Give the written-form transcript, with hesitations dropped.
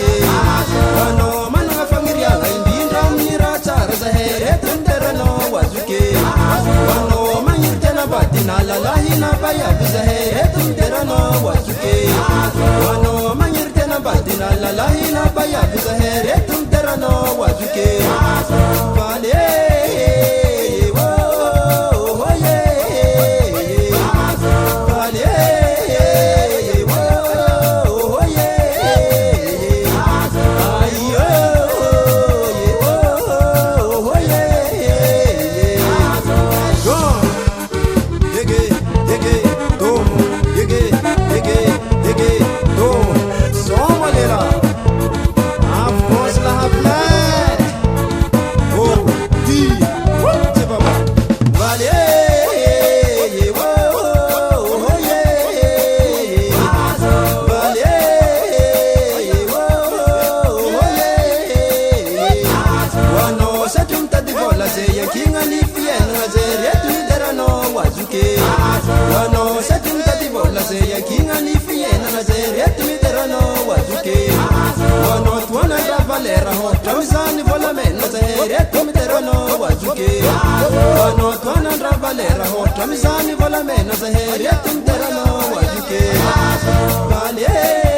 wazuke wano mananga familia indinda mniracha zahere tenderano wazuke wano manyirtena batina lalahina baya zahere tenderano wazuke wano manyirtena batina lalahina baya zahere tenderano wazuke vale wano satin tati bola se ya kinga ni fiena na zeret mi terano wazuke wano tuana da valera ho tramizani vola mena zeret mi terano wazuke wano tuana da valera ho tramizani vola mena zeret mi terano wazuke vale